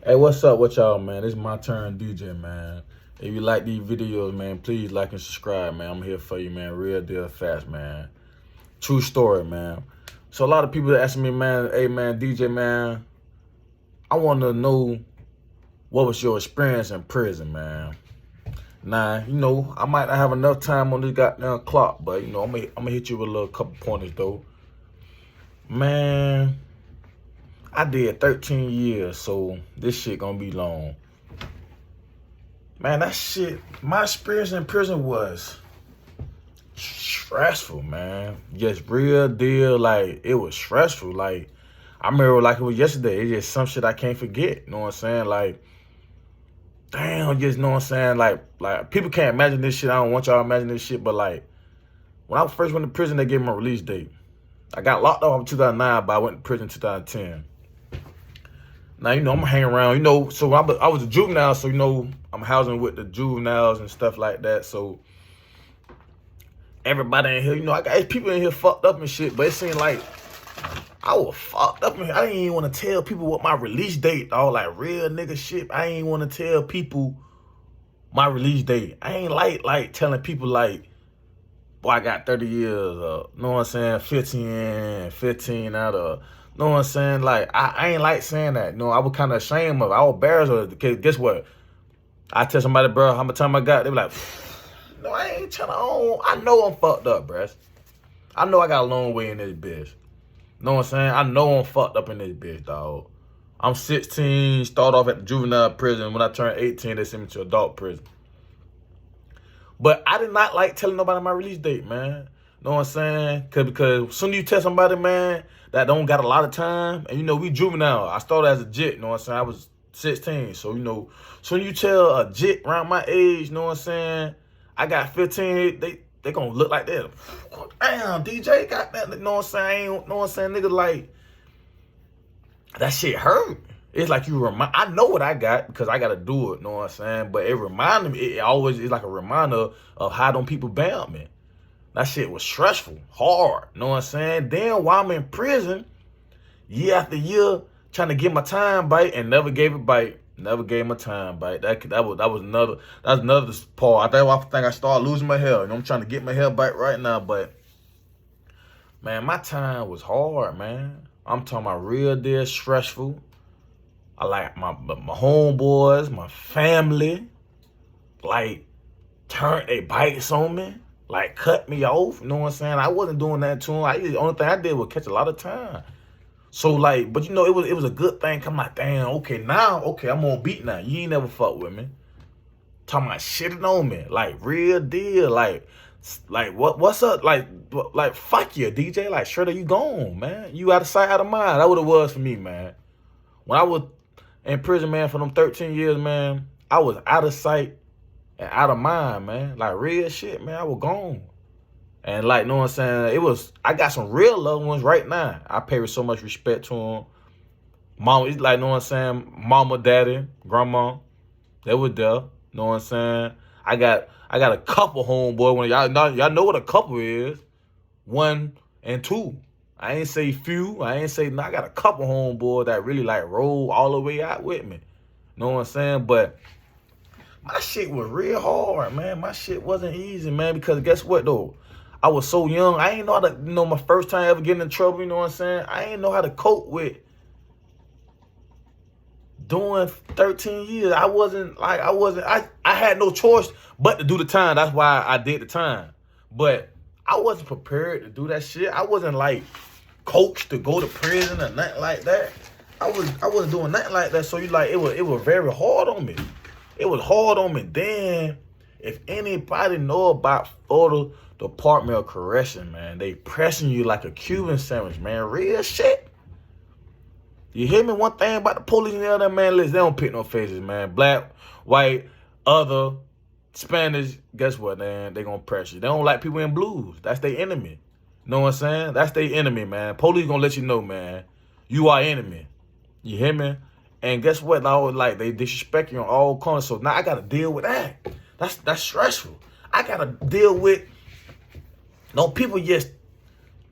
Hey, what's up with y'all, man? It's my turn, DJ, man. If you like these videos, man, please like and subscribe, man. I'm here for you, man. Real deal fast, man. True story, man. So a lot of people asking me, man, hey, man, DJ, man, I want to know what was your experience in prison, man. Now, I might not have enough time on this goddamn clock, but, I'm going to hit you with a little couple pointers, though. Man, I did 13 years, so this shit gonna be long. Man, that shit, my experience in prison was stressful, man. Just real deal, like, it was stressful. Like, I remember like it was yesterday. It's just some shit I can't forget, you know what I'm saying? Like, damn, just, you know what I'm saying? Like people can't imagine this shit. I don't want y'all to imagine this shit, but like, when I first went to prison, they gave me a release date. I got locked up in 2009, but I went to prison in 2010. Now, I'm hanging around, so I was a juvenile, so, I'm housing with the juveniles and stuff like that. So everybody in here, I got people in here fucked up and shit, but it seemed like I was fucked up. I didn't even want to tell people what my release date, all like real nigga shit. I ain't want to tell people my release date. I ain't like telling people like, boy, I got 30 years, know what I'm saying, 15 out of, know what I'm saying? Like, I ain't like saying that. I was kind of ashamed of it. I was embarrassed of it. Because guess what? I tell somebody, bro, how much time I got? They be like, no, I ain't trying to own. I know I'm fucked up, bruh. I know I got a long way in this bitch. Know what I'm saying? I know I'm fucked up in this bitch, dog. I'm 16, start off at the juvenile prison. When I turned 18, they sent me to adult prison. But I did not like telling nobody my release date, man. Know what I'm saying? Because soon as you tell somebody, man, that don't got a lot of time, and we juvenile. I started as a jit, you know what I'm saying? I was 16. So, soon you tell a jit around my age, you know what I'm saying? I got 15, they gonna look like that. Damn, DJ got that, you know what I'm saying? Know what I'm saying? Nigga, like, that shit hurt. It's like I know what I got because I gotta do it, know what I'm saying? But it reminded me, it always is like a reminder of how them people bound me. That shit was stressful, hard, know what I'm saying? Then while I'm in prison, year after year, trying to get my time back and never gave it back. Never gave my time back. That's another part. I think I started losing my hair. I'm trying to get my hair back right now, but man, my time was hard, man. I'm talking about real deal stressful. I like my homeboys, my family, like, turned their bikes on me, like, cut me off, you know what I'm saying? I wasn't doing that to them. The only thing I did was catch a lot of time. So, like, but it was a good thing. I'm like, damn, okay, I'm on beat now. You ain't never fuck with me. Talking about shitting on me, like, real deal, like what's up, like fuck you, DJ, like, straight up, you gone, man. You out of sight, out of mind. That what it was for me, man. When I was in prison, man, for them 13 years, man, I was out of sight and out of mind, man. Like, real shit, man. I was gone. And, like, know what I'm saying? I got some real loved ones right now. I pay with so much respect to them. Mama, it's like, know what I'm saying? Mama, daddy, grandma, they were there. Know what I'm saying? I got a couple homeboy. When y'all know what a couple is. 1 and 2. I ain't say few. I ain't say, no, I got a couple homeboys that really like roll all the way out with me. Know what I'm saying? But my shit was real hard, man. My shit wasn't easy, man, because guess what, though? I was so young. I ain't know how to, my first time ever getting in trouble, you know what I'm saying? I ain't know how to cope with doing 13 years. I had no choice but to do the time. That's why I did the time. But I wasn't prepared to do that shit. I wasn't like coached to go to prison or nothing like that. I wasn't doing nothing like that. So it was very hard on me. It was hard on me. Then, if anybody know about Florida Department of Correction, man, they pressing you like a Cuban sandwich, man. Real shit. You hear me? One thing about the police and the other, man, they don't pick no faces, man. Black, white, other, Spanish, guess what, man? They gonna press you. They don't like people in blues. That's their enemy. Know what I'm saying? That's their enemy, man. Police gonna let you know, man. You are enemy. You hear me? And guess what? Like, they disrespect you on all corners. So now I gotta deal with that. That's stressful. I gotta deal with people just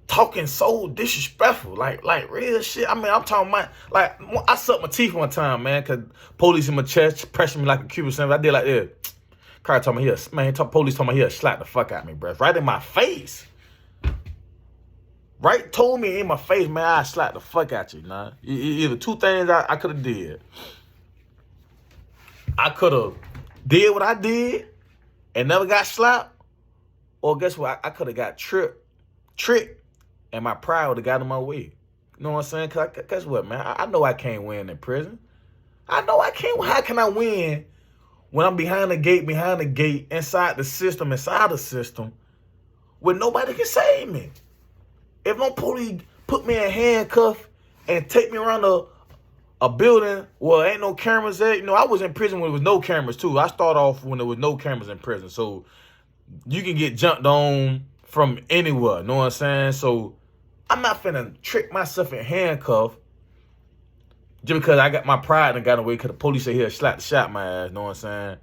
talking so disrespectful, like real shit. I mean, I'm talking about, like, I sucked my teeth one time, man, because police in my chest pressing me like a Cuban sandwich. I did like this. Car told me here, man, police told me here, slap the fuck out of me, bro. Right in my face. Right, told me in my face, man, I slap the fuck out you, nah. Either two things I could have did. I could have did what I did and never got slapped, or guess what? I could have got tricked, and my pride would have got in my way. You know what I'm saying? Cause guess what, man? I know I can't win in prison. I know I can't. How can I win when I'm behind the gate, inside the system, where nobody can save me? If no police put me in handcuffs and take me around a building where ain't no cameras at, you know, I was in prison when there was no cameras too. I started off when there was no cameras in prison, so you can get jumped on from anywhere. You know what I'm saying? So I'm not finna trick myself in handcuffs just because I got my pride and got away because the police said here slap the shot my ass. You know what I'm saying?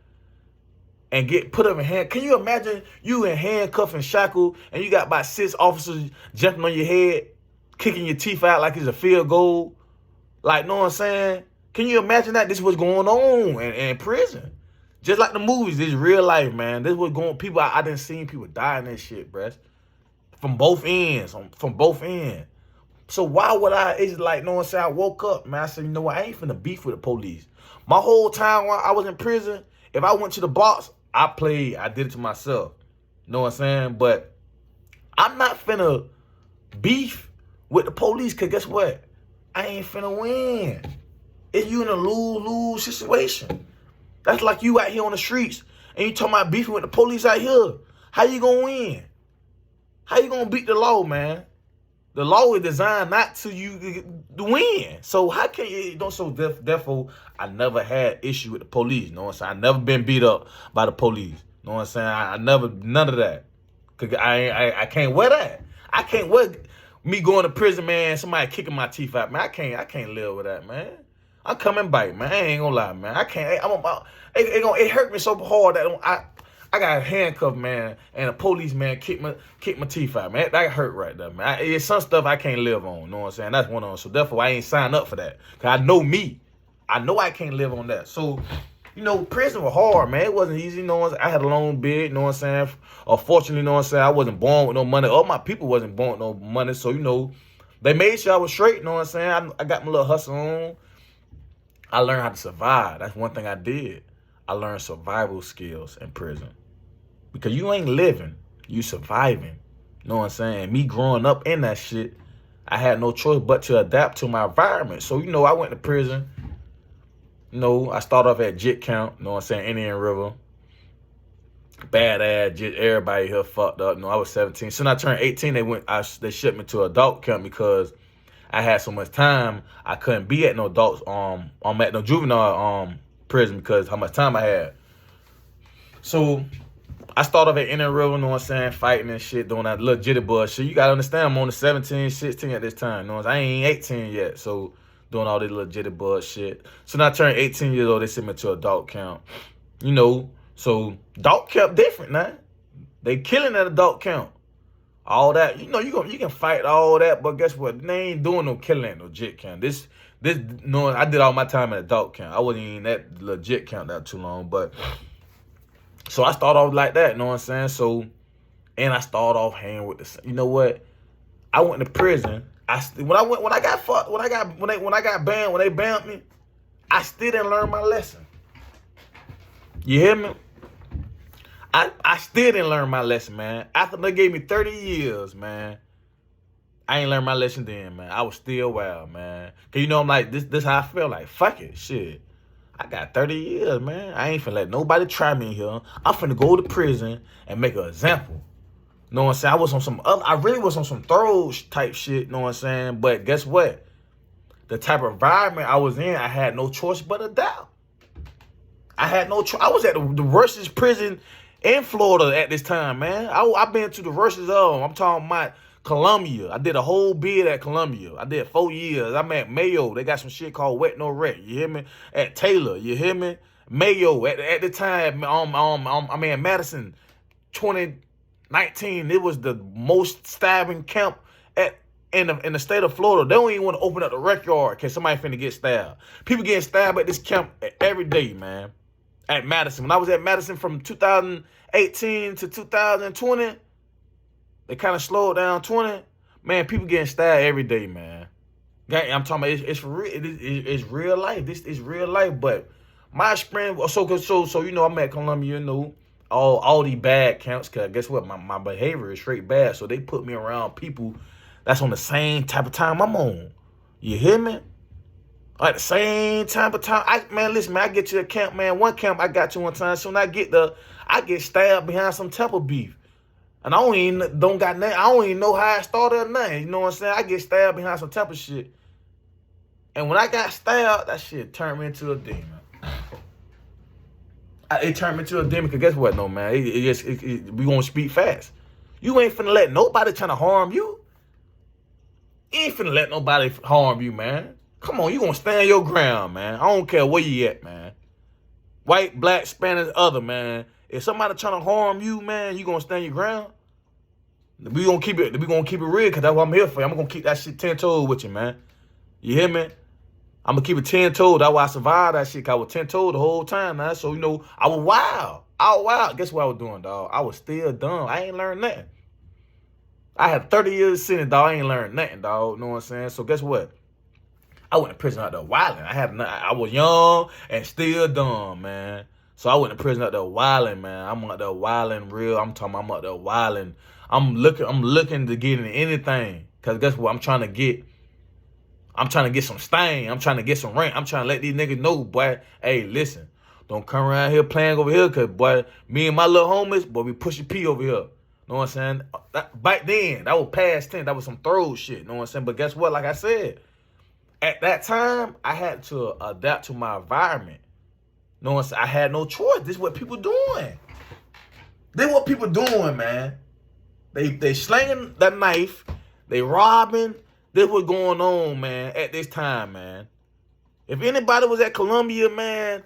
And get put up in hand. Can you imagine you in handcuff and shackle and you got about 6 officers jumping on your head, kicking your teeth out like it's a field goal? Like, know what I'm saying? Can you imagine that? This was going on in prison. Just like the movies, this is real life, man. This was going, people, I done seen people die in this shit, bruh. From both ends, So why would it's like, know what I'm saying? I woke up, man. I said, you know what? I ain't finna beef with the police. My whole time while I was in prison, if I went to the box, I did it to myself. You know what I'm saying? But I'm not finna beef with the police, because guess what? I ain't finna win. It's you in a lose-lose situation. That's like you out here on the streets and you talking about beefing with the police out here. How you gonna win? How you gonna beat the law, man? The law is designed not to you to win. So how can you, don't, so therefore, I never had issue with the police. You know what I'm saying? I never been beat up by the police. You know what I'm saying? I never, none of that. Cause I can't wear that. I can't wear me going to prison, man, somebody kicking my teeth out, man. I can't live with that, man. I'm coming back, man. I ain't gonna lie, man. I can't, it hurt me so hard that I got a handcuff, man, and a policeman kick my teeth out, man. That hurt right there, man. It's some stuff I can't live on, you know what I'm saying? That's one of them. So therefore, I ain't signed up for that. Because I know me. I know I can't live on that. So, you know, prison was hard, man. It wasn't easy, you know what I'm saying? I had a long bid, you know what I'm saying? Unfortunately, you know what I'm saying? I wasn't born with no money. All my people wasn't born with no money. So, you know, they made sure I was straight, you know what I'm saying? I got my little hustle on. I learned how to survive. That's one thing I did. I learned survival skills in prison. Because you ain't living, you surviving. You know what I'm saying? Me growing up in that shit, I had no choice but to adapt to my environment. So, you know, I went to prison. You know, I started off at JIT camp, you know what I'm saying, Indian River. Badass JIT, everybody here fucked up. You know, I was 17. Soon I turned 18, they shipped me to adult camp because I had so much time, I couldn't be at no adults, I'm at no juvenile prison because how much time I had. So I started off at Indian River, you know what I'm saying, fighting and shit, doing that little jitterbug shit. You gotta understand, I'm only 17, 16 at this time, you know what I'm saying? I ain't 18 yet, so doing all this little jitterbug shit. So now I turned 18 years old, they sent me to adult camp. You know, so adult camp different, man. They killing at adult camp. All that, you know, you can fight all that, but guess what? They ain't doing no killing at no JIT camp. This, you know, I did all my time at adult camp. I wasn't even at legit camp that too long, but so I started off like that, you know what I'm saying? So, and I started off hanging with the, you know what? I went to prison. When they banned me, I still didn't learn my lesson. You hear me? I still didn't learn my lesson, man. After they gave me 30 years, man, I ain't learned my lesson then, man. I was still wild, man. Cause you know I'm like, this how I feel, like, fuck it, shit. I got 30 years, man. I ain't finna let nobody try me here. I'm finna go to prison and make an example. You know what I'm saying? I really was on some thorough type shit, you know what I'm saying? But guess what? The type of environment I was in, I had no choice but adapt. I had no choice. I was at the worstest prison in Florida at this time, man. I've been to the worstest of them. I'm talking about Columbia. I did a whole bid at Columbia. I did 4 years. I'm at Mayo. They got some shit called Wet No Wreck. You hear me? At Taylor. You hear me? Mayo. At the time, I mean, Madison, 2019, it was the most stabbing camp in the state of Florida, they don't even want to open up the rec yard because somebody finna get stabbed. People getting stabbed at this camp every day, man. At Madison. When I was at Madison from 2018 to 2020, they kind of slowed down 20. Man, people getting stabbed every day, man. I'm talking about it's real life. This is real life. But my experience, so you know, I'm at Columbia, you know, all these bad camps. Cause guess what, my behavior is straight bad. So they put me around people that's on the same type of time I'm on. You hear me? Like the same type of time. Man, listen, man, I get to a camp, man. One camp I got to one time. So when I get stabbed behind some temple beef. And I don't even know how I started or nothing. You know what I'm saying? I get stabbed behind some temple shit. And when I got stabbed, that shit turned me into a demon. It turned me into a demon, because guess what, no, man? We gonna speak fast. You ain't finna let nobody trying to harm you. You ain't finna let nobody harm you, man. Come on, you gonna stand your ground, man. I don't care where you at, man. White, black, Spanish, other, man. If somebody trying to harm you, man, you gonna stand your ground. We gonna keep it real, because that's what I'm here for. I'm gonna keep that shit 10 toes with you, man. You hear me? I'm gonna keep it 10 toes. That's why I survived that shit, because I was 10 toes the whole time, man. So, you know, I was wild. Guess what I was doing, dog? I was still dumb. I ain't learned nothing. I had 30 years sentence, dog. I ain't learned nothing, dog. You know what I'm saying? So guess what? I went to prison out there wilding. I was young and still dumb, man. So I went to prison out there wilding, man. I'm out there wilding real. I'm out there wilding. I'm looking to get into anything. Cause guess what? I'm trying to get some stain. I'm trying to get some rank. I'm trying to let these niggas know, boy, hey, listen, don't come around here playing over here, cause boy, me and my little homies, boy, we pushing P over here. Know what I'm saying? Back then, that was past 10. That was some throw shit. Know what I'm saying? But guess what? Like I said, at that time, I had to adapt to my environment. Know what I'm saying? I had no choice. This is what people doing. This is what people doing, man. They slinging that knife. They robbing. This what's going on, man, at this time, man. If anybody was at Columbia, man,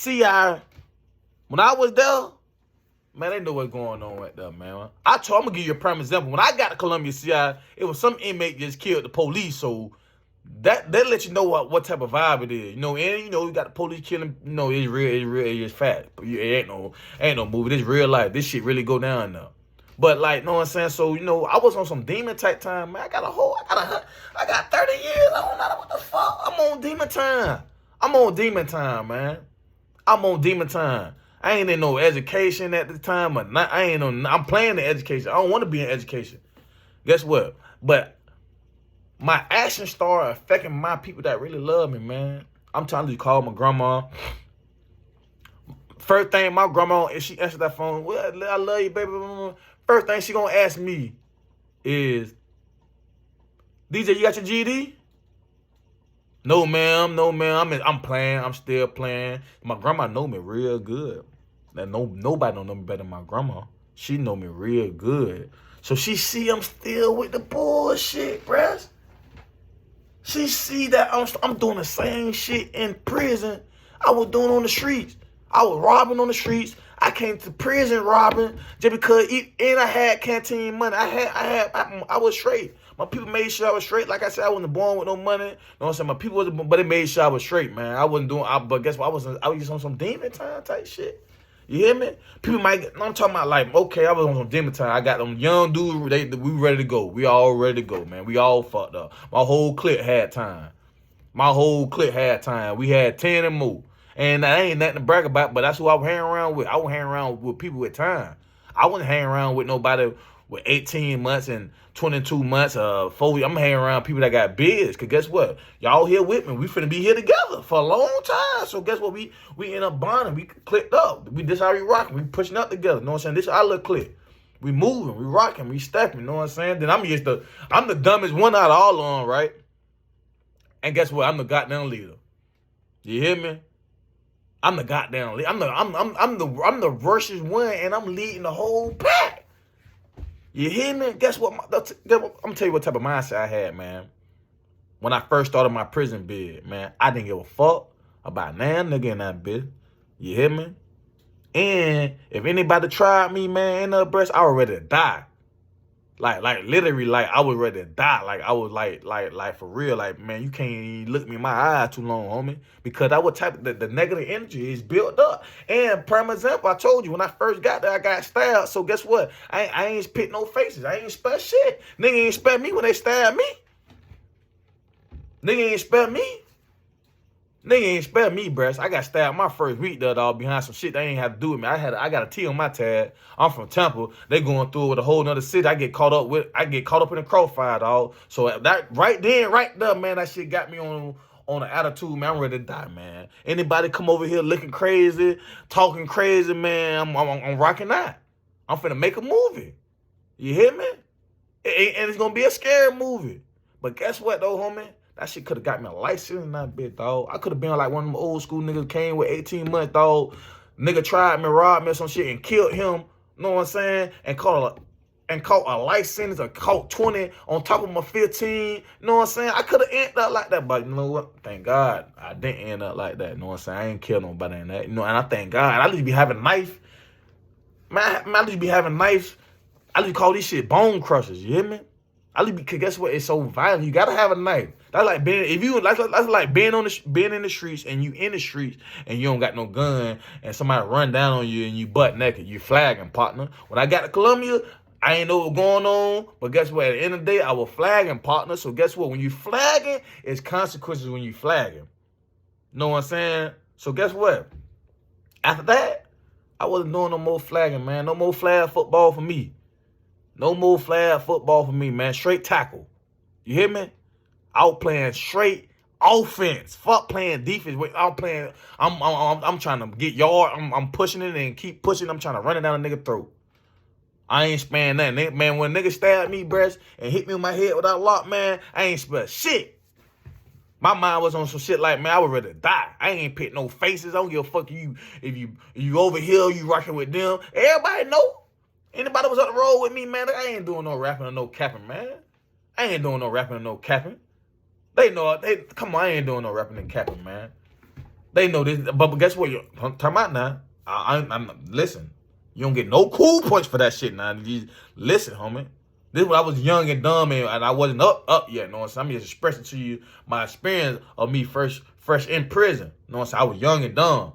when I was there, man, they know what's going on right there, man. I'm going to give you a prime example. When I got to Columbia CI, it was some inmate just killed the police, so that let you know what type of vibe it is. You know, and you know, you got the police killing, you know, it's real, it's fact. It ain't no movie. This real life. This shit really go down now. But like, know what I'm saying? So, you know, I was on some demon type time, man. I got 30 years. I don't know what the fuck. I'm on demon time. I'm on demon time, man. I'm on demon time. I ain't in no education at the time. I'm playing the education. I don't want to be in education. Guess what? But my actions started affecting my people that really love me, man. I'm trying to call my grandma. First thing my grandma, if she answered that phone, well, I love you, baby. First thing she gonna ask me is, DJ, you got your GED? No, ma'am. I'm playing. I'm still playing. My grandma know me real good. Nobody don't know me better than my grandma. She know me real good. So she see I'm still with the bullshit, bruh. She see that I'm doing the same shit in prison I was doing on the streets. I was robbing on the streets. I came to prison robbing just because, and I had canteen money. I was straight. My people made sure I was straight. Like I said, I wasn't born with no money. You know what I'm saying? My people wasn't, but they made sure I was straight, man. I wasn't doing, but guess what? I was just on some demon time type shit. You hear me? People might I'm talking about like, okay, I was on some demon time. I got them young dudes, we ready to go. We all ready to go, man. We all fucked up. My whole clique had time. We had 10 and more. And that ain't nothing to brag about, but that's who I was hanging around with. I was hanging around with people with time. I wasn't hanging around with nobody with 18 months and 22 months, 4 years. I'm hanging around people that got biz. Because guess what? Y'all here with me. We finna be here together for a long time. So guess what? We end up bonding. We clicked up. This how we rocking. We pushing up together. You know what I'm saying? This is our little clique. We moving. We rocking. We stepping. You know what I'm saying? Then I'm the dumbest one out of all of them, right? And guess what? I'm the goddamn leader. You hear me? I'm the goddamn leader. I'm the worstest one, and I'm leading the whole pack. You hear me? Guess what? I'm gonna tell you what type of mindset I had, man. When I first started my prison bid, man, I didn't give a fuck about nan nigga in that bitch. You hear me? And if anybody tried me, man, in the breast, I was ready to die. Like literally, like I was ready to die. Like I was like for real. Like, man, you can't even look me in my eyes too long, homie. Because that what type of the negative energy is built up. And prime example, I told you when I first got there, I got stabbed. So guess what? I ain't spit no faces. I ain't expect shit. Nigga ain't expect me when they stabbed me. Nigga ain't expect me. Nigga ain't spare me, bruh. I got stabbed my first week, though, dog, behind some shit they ain't have to do with me. I got a T on my tag. I'm from Temple. They going through it with a whole nother city. I get caught up in the crossfire, dog. So that right there, man, that shit got me on an attitude, man. I'm ready to die, man. Anybody come over here looking crazy, talking crazy, man, I'm rocking out. I'm finna make a movie. You hear me? And it's gonna be a scary movie. But guess what, though, homie? That shit could have got me a license in that bitch, dog. I could have been like one of them old school niggas came with 18 months, dog. Nigga tried me, robbed me, some shit, and killed him. Know what I'm saying? And caught a life sentence, or caught 20 on top of my 15. You know what I'm saying? I could have ended up like that, but you know what? Thank God I didn't end up like that. You know what I'm saying? I ain't kill nobody in that. You know, and I thank God. I just be having knife. Man, I just be having knives. I just call these shit bone crushers. You hear me? Cause guess what? It's so violent. You gotta have a knife. That's like being that's like being in the streets and you in the streets and you don't got no gun and somebody run down on you and you butt naked. You flagging, partner. When I got to Columbia, I ain't know what was going on. But guess what? At the end of the day, I was flagging, partner. So guess what? When you flagging, it's consequences when you flagging. Know what I'm saying? So guess what? After that, I wasn't doing no more flagging, man. No more flag football for me. No more flag football for me, man. Straight tackle. You hear me? Out playing straight offense. Fuck playing defense. I'm trying to get yard. I'm pushing it and keep pushing. I'm trying to run it down a nigga throat. I ain't sparing nothing. Man, when a nigga stabbed me, bruh, and hit me in my head with that lock, man, I ain't spare shit. My mind was on some shit like, man, I was ready to die. I ain't pick no faces. I don't give a fuck if you over here, you rocking with them. Everybody know. Anybody was on the road with me, man, I ain't doing no rapping or no capping, man. I ain't doing no rapping or no capping. They know it. Come on, I ain't doing no rapping and capping, man. They know this. But guess what? Time out now. I'm listen. You don't get no cool points for that shit now. Listen, homie. This is when I was young and dumb and I wasn't up yet. You know what I'm saying? I'm just expressing to you my experience of me fresh in prison. You know what I'm saying? I was young and dumb.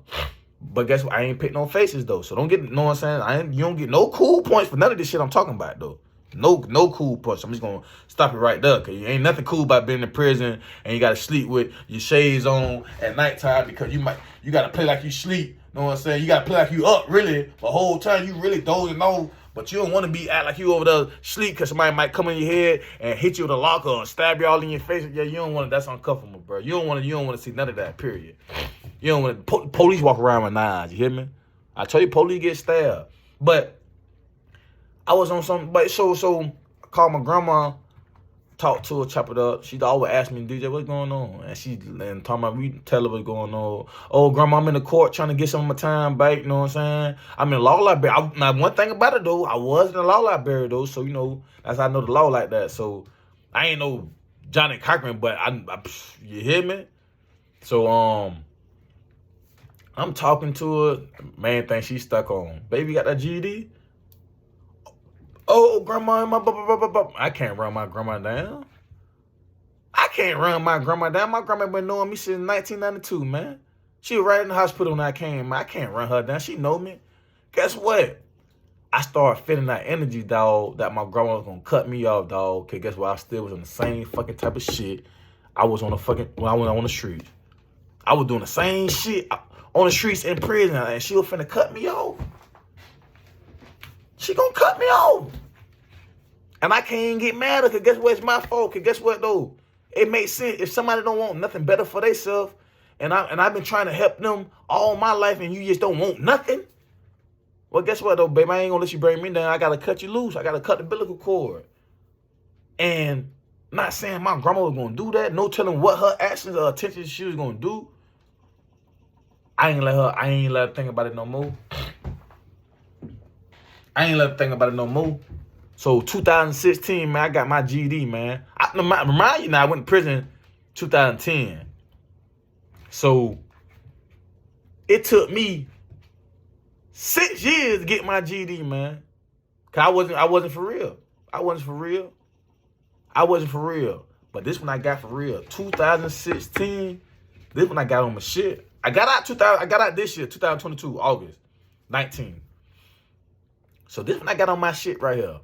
But guess what? I ain't pick no faces, though. So don't get, you know what I'm saying? You don't get no cool points for none of this shit I'm talking about, though. No cool points. I'm just going to stop it right there. Because ain't nothing cool about being in prison and you got to sleep with your shades on at nighttime because you got to play like you sleep. You know what I'm saying? You got to play like you up, really. The whole time you really dozing off. But you don't want to be act like you over there sleep because somebody might come in your head and hit you with a locker or stab you all in your face. Yeah, you don't want to. That's uncomfortable, bro. You don't want to see none of that, period. You don't want to. Police walk around with knives. You hear me? I tell you, police get stabbed. But I was on some. But so I called my grandma, talked to her, chop it up. She always ask me, DJ, what's going on? And talking about, we tell her what's going on. Oh, grandma, I'm in the court trying to get some of my time back. You know what I'm saying? I'm in law library. Now, one thing about it though, I was in the law library though, so you know that's how I know the law like that. So I ain't no Johnny Cochran, but you hear me? So I'm talking to her. Man, think she stuck on. Baby got that GED? Oh, grandma, I can't run my grandma down. I can't run my grandma down. My grandma been knowing me since 1992, man. She was right in the hospital when I came, man. I can't run her down. She know me. Guess what? I started feeling that energy, dog, that my grandma was going to cut me off, dog. Because guess what? I still was on the same fucking type of shit I was on when I went on the street. I was doing the same shit on the streets in prison, and she was finna cut me off. She gonna cut me off. And I can't get mad at her, because guess what? It's my fault. Because guess what, though? It makes sense. If somebody don't want nothing better for themselves, and I've been trying to help them all my life, and you just don't want nothing, well, guess what, though, babe? I ain't gonna let you bring me down. I gotta cut you loose. I gotta cut the umbilical cord. And not saying my grandma was gonna do that. No telling what her actions or attention she was gonna do. I ain't let her think about it no more. So 2016, man, I got my GED, man. Remind you now, I went to prison 2010. So it took me 6 years to get my GED, man. Cause I wasn't for real. I wasn't for real. I wasn't for real. But this one I got for real. 2016, this one I got on my shit. I got out this year, 2022, August 19. So this one I got on my shit right here.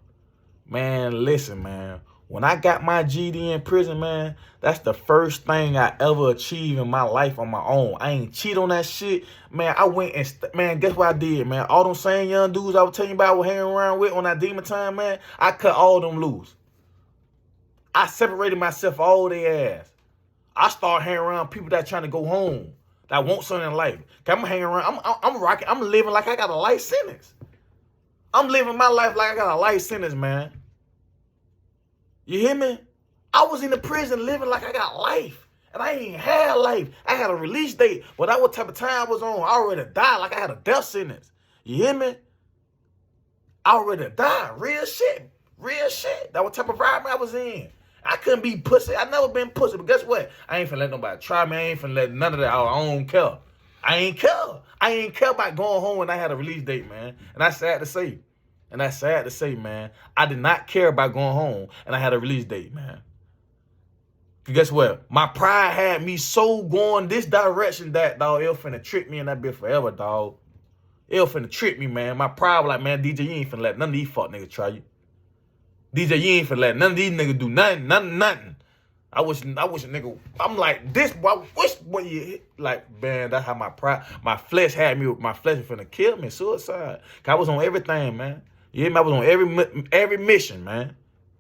Man, listen, man. When I got my GD in prison, man, that's the first thing I ever achieved in my life on my own. I ain't cheat on that shit. Man, I went and, man, guess what I did, man? All them same young dudes I was telling you about I was hanging around with on that demon time, man, I cut all them loose. I separated myself all their ass. I started hanging around people that trying to go home, that want something in life. I'm hanging around, I'm rocking, I'm living like I got a life sentence. I'm living my life like I got a life sentence, man. You hear me? I was in the prison living like I got life. And I ain't had life. I had a release date. But that what type of time I was on. I already died like I had a death sentence. You hear me? I already died. Real shit. Real shit. That what type of environment I was in. I couldn't be pussy. I never been pussy. But guess what? I ain't finna let nobody try me. I ain't finna let none of that. I don't care. I ain't care. I ain't care about going home when I had a release date, man. And that's sad to say. And that's sad to say, man. I did not care about going home, and I had a release date, man. Cause guess what? My pride had me so going this direction that, dog, it finna trick me in that bitch forever, dog. It finna trick me, man. My pride was like, man, DJ, you ain't finna let none of these fuck niggas try you. DJ, you ain't finna let none of these niggas do nothing. I wish a nigga, I'm like, this, boy, what you hit? Like, man, that's how my flesh had me, my flesh was finna kill me, suicide. Cause I was on everything, man. You hear me? I was on every mission, man.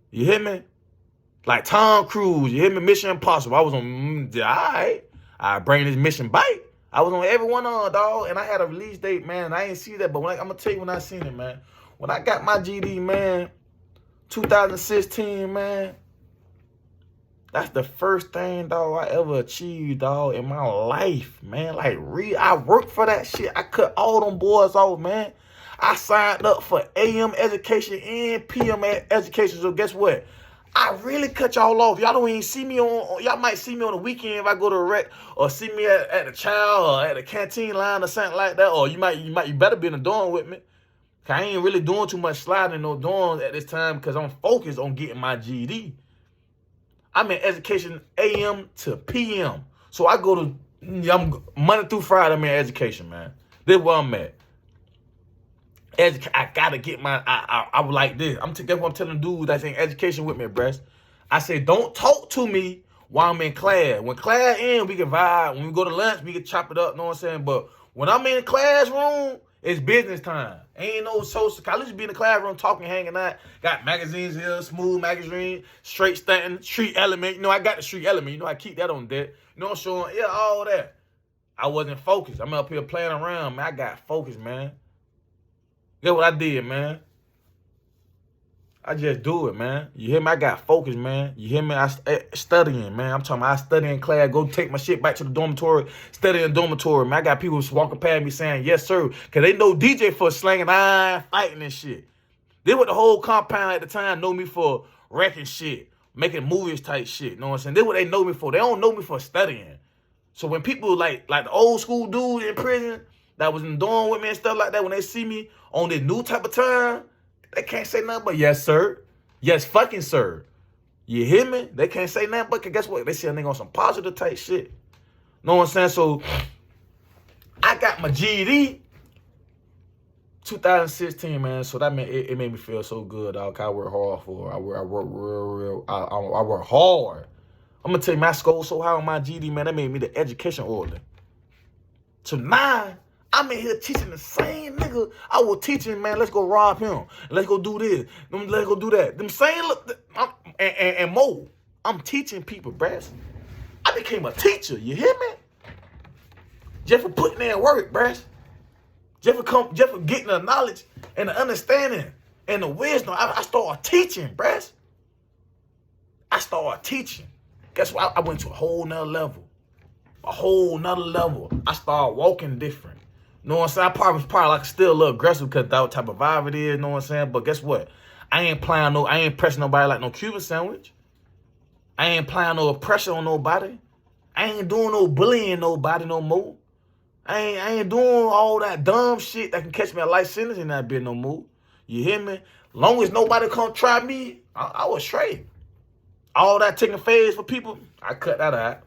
You hear me? Like Tom Cruise, you hear me? Mission Impossible. I was on, all right. I bring this mission back. I was on every one on, dog. And I had a release date, man. I ain't see that, but I'm going to tell you when I seen it, man. When I got my GD, man, 2016, man, that's the first thing, dog, I ever achieved, dog, in my life, man. Like, I worked for that shit. I cut all them boys off, man. I signed up for AM education and PM education. So guess what? I really cut y'all off. Y'all don't even see me on, y'all might see me on the weekend if I go to a rec, or see me at the child or at the canteen line or something like that. Or you better be in the dorm with me. Cause I ain't really doing too much sliding in no dorms at this time because I'm focused on getting my GED. I'm in education AM to PM. So I go to, I'm Monday through Friday, I'm in education, man. This is where I'm at. I gotta get my, I was like this. That's what I'm telling dudes that's in education with me, bruh. I say, don't talk to me while I'm in class. When class ends, we can vibe. When we go to lunch, we can chop it up, know what I'm saying? But when I'm in the classroom, it's business time. Ain't no social. I used to be in the classroom talking, hanging out. Got magazines here, Smooth magazine, Straight Stunting, Street Element. You know, I got the Street Element. You know, I keep that on deck. You know, showing, yeah, all that. I wasn't focused. I'm up here playing around, man. I got focused, man. Get what I did, man. I just do it, man. You hear me? I got focus, man. You hear me? I studying, man. I'm talking about I study in class, go take my shit back to the dormitory, study in the dormitory, man. I got people walking past me saying, yes, sir. Because they know DJ for slanging iron, fighting and shit. They what the whole compound at the time know me for wrecking shit, making movies type shit. You know what I'm saying? They what they know me for. They don't know me for studying. So when people like the old school dude in prison that was in the dorm with me and stuff like that, when they see me on this new type of time, they can't say nothing but yes, sir. Yes, fucking sir. You hear me? They can't say nothing but, guess what? They see a nigga on some positive type shit. Know what I'm saying? So I got my GED 2016, man. So that meant it made me feel so good, dog. I work hard for it. I work real. I work hard. I'm gonna tell you, my score so high on my GED, man, that made me the education order. So now I'm in here teaching the same nigga I was teaching, man. Let's go rob him. Let's go do this. Let's go do that. Them same and more. I'm teaching people, bruh. I became a teacher. You hear me? Just for putting in work, bruh. Just for getting the knowledge and the understanding and the wisdom. I started teaching, bruh. I started teaching. Guess what? I went to a whole nother level. A whole nother level. I started walking different. You know what I'm saying? I probably like still a little aggressive because that type of vibe it is, you know what I'm saying? But guess what? I ain't pressing nobody like no Cuban sandwich. I ain't applying no pressure on nobody. I ain't doing no bullying nobody no more. I ain't doing all that dumb shit that can catch me a life sentence in that bit no more. You hear me? Long as nobody come try me, I was straight. All that taking phase for people, I cut that out.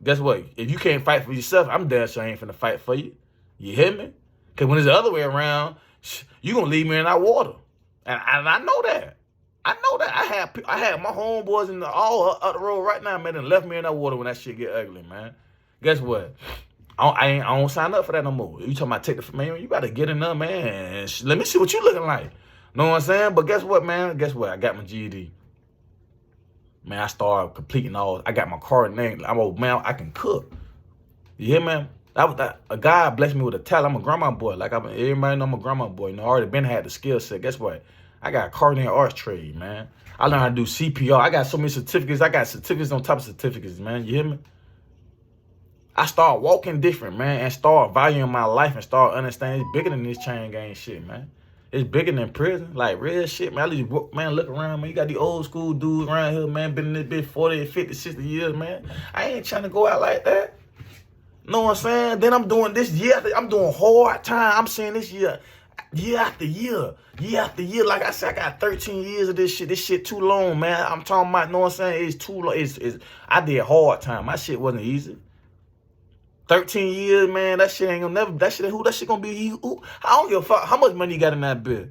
Guess what? If you can't fight for yourself, I'm damn sure I ain't finna fight for you. You hear me? Because when it's the other way around, you going to leave me in that water. And I know that. I know that. I had my homeboys in all up the road right now, man, and left me in that water when that shit get ugly, man. Guess what? I don't sign up for that no more. You talking about take the, man, you better get in there, man. Let me see what you looking like. Know what I'm saying? But guess what, man? Guess what? I got my GED. Man, I started completing all. I got my car name. I'm old man. I can cook. You hear, man? A guy blessed me with a talent. I'm a grandma boy. Like everybody know I'm a grandma boy. You know, I already been had the skill set. Guess what? I got a culinary arts trade, man. I learned how to do CPR. I got so many certificates. I got certificates on top of certificates, man. You hear me? I start walking different, man, and start valuing my life and start understanding it's bigger than this chain gang shit, man. It's bigger than prison. Like, real shit, man. I just, man, look around, man. You got the old school dudes around here, man. Been in this bitch 40, 50, 60 years, man. I ain't trying to go out like that. Know what I'm saying? Then I'm doing this year after, I'm doing hard time. I'm saying this year after year. Year after year. Like I said, I got 13 years of this shit. This shit too long, man. I'm talking about, know what I'm saying? It's too long. I did hard time. My shit wasn't easy. 13 years, man, that shit ain't gonna never, that shit gonna be, who? I don't give a fuck how much money you got in that bill.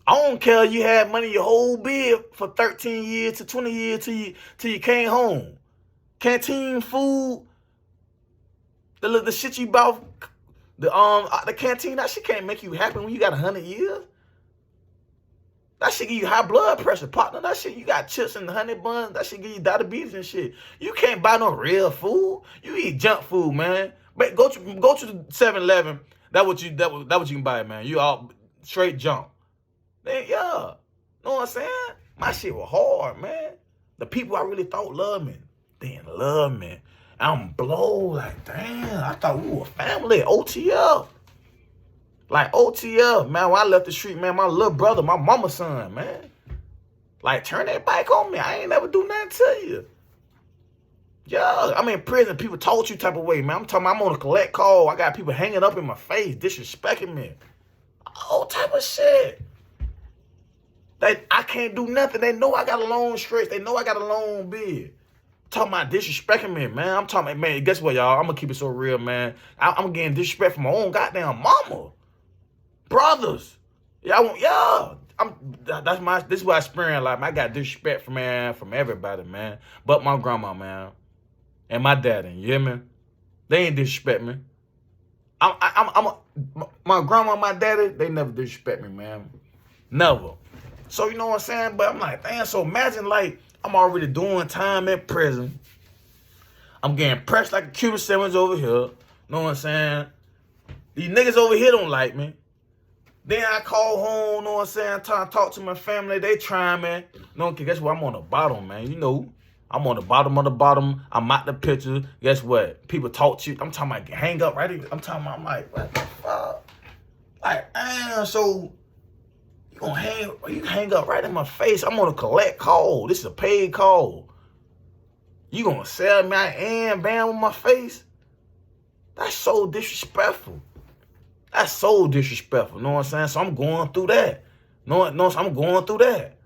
I don't care if you had money your whole bill for 13 years to 20 years till you came home. Canteen food, the shit you bought, the canteen, that shit can't make you happy when you got 100 years. That shit give you high blood pressure, partner. That shit, you got chips and honey buns. That shit give you diabetes and shit. You can't buy no real food. You eat junk food, man. But go to the 7-Eleven. That what you can buy, man. You all straight junk. Then yeah, know what I'm saying? My shit was hard, man. The people I really thought loved me, they didn't love me. I'm blown like, damn. I thought we were family. OTL. Like OTL, man, when I left the street, man, my little brother, my mama's son, man. Like, turn that bike on me. I ain't never do nothing to you. Yeah, I'm in prison. People talk you type of way, man. I'm talking about I'm on a collect call. I got people hanging up in my face, disrespecting me. All type of shit. I can't do nothing. They know I got a long stretch. They know I got a long beard. Talking about disrespecting me, man. I'm talking about, man, guess what, y'all? I'm going to keep it so real, man. I'm getting disrespect from my own goddamn mama. Brothers, this is what I experience. Like, I got disrespect from everybody, man. But my grandma, man, and my daddy. You hear me? They ain't disrespect me. My grandma, and my daddy, they never disrespect me, man. Never. So you know what I'm saying? But I'm like, damn. So imagine, like, I'm already doing time in prison. I'm getting pressed like a Cuban sandwich over here. Know what I'm saying? These niggas over here don't like me. Then I call home, know what I'm saying, trying to talk to my family. They trying, man. No, guess what? I'm on the bottom, man. You know, I'm on the bottom of the bottom. I'm out the picture. Guess what? People talk to you. I'm talking about hang up right here. I'm like, what the fuck? Like, damn, so you hang up right in my face. I'm on a collect call. This is a paid call. You gonna sell me I am bam with my face? That's so disrespectful. That's so disrespectful, know what I'm saying? So I'm going through that. I'm going through that.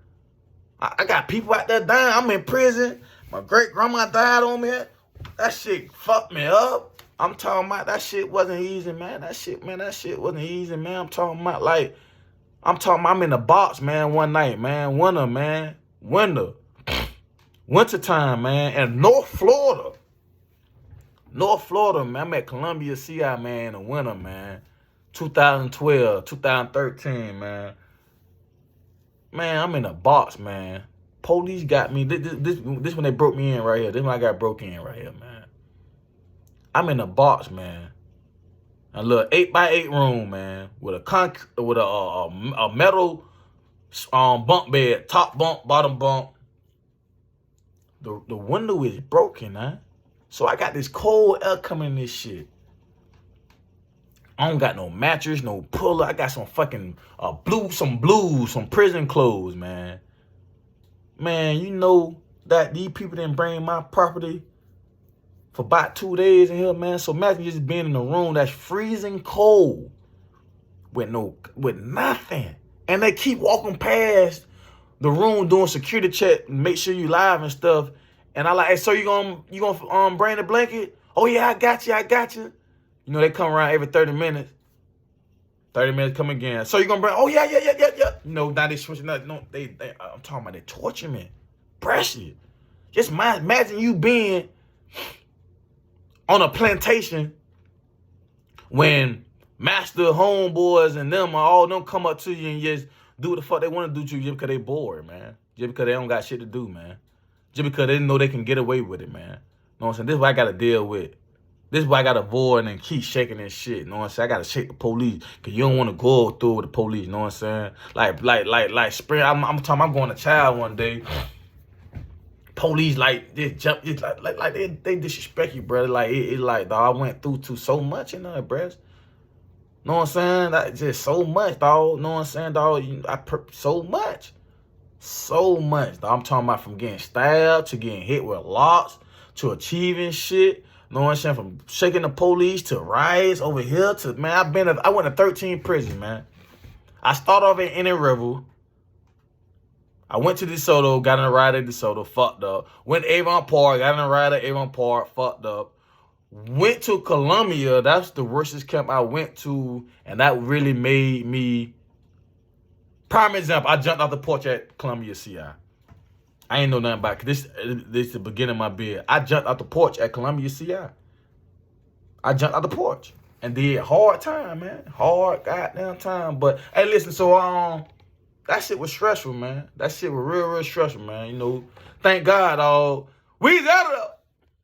I got people out there dying. I'm in prison. My great-grandma died on me. That shit fucked me up. I'm talking about that shit wasn't easy, man. That shit wasn't easy, man. I'm talking about I'm in the box, man, one night, man. Winter time, man. And North Florida, man. I'm at Columbia CI, man, in the winter, man. 2012, 2013, man. Man, I'm in a box, man. Police got me. This when they broke me in right here. This when I got broke in right here, man. I'm in a box, man. A little 8x8 room, man, with a metal bunk bed, top bunk, bottom bunk. The window is broken, huh? So I got this cold air coming in this shit. I don't got no mattress, no puller. I got some fucking some prison clothes, man. Man, you know that these people didn't bring my property for about 2 days in here, man. So imagine just being in a room that's freezing cold with nothing. And they keep walking past the room doing security check, make sure you live and stuff. And I like, hey, so you gonna bring the blanket? Oh yeah, I got you. You know, they come around every 30 minutes. 30 minutes come again. So you gonna bring, oh yeah. You know, now they switching up. No, I'm talking about they torture me. Pressure. Just imagine you being on a plantation when master homeboys and them all them come up to you and just do what the fuck they want to do to you just because they bored, man. Just because they don't got shit to do, man. Just because they know they can get away with it, man. You know what I'm saying? This is what I got to deal with. This is why I got to avoid and keep shaking this shit. You know what I'm saying? I got to shake the police because you don't want to go through with the police. You know what I'm saying? Like spring. I'm talking. I'm going to child one day. Police like this jump. It's like they disrespect you, brother. Like it like dog. I went through so much in there, bruh. Know what I'm saying? Like, just so much, dog. Know what I'm saying, dog? So much. So much, dog. I'm talking about from getting stabbed to getting hit with locks to achieving shit. Know what I'm saying? From shaking the police to riots over here to, man, I went to 13 prisons, man. I started off at Indian River. I went to DeSoto, got in a ride at DeSoto, fucked up. Went to Avon Park, got in a ride at Avon Park, fucked up. Went to Columbia. That's the worstest camp I went to, and that really made me. Prime example, I jumped off the porch at Columbia CI. I ain't know nothing about it. This is the beginning of my bid. I jumped out the porch at Columbia CI. I jumped out the porch and did hard time, man. Hard goddamn time. But hey, listen, so that shit was stressful, man. That shit was real stressful, man. You know, thank God, we's out of there.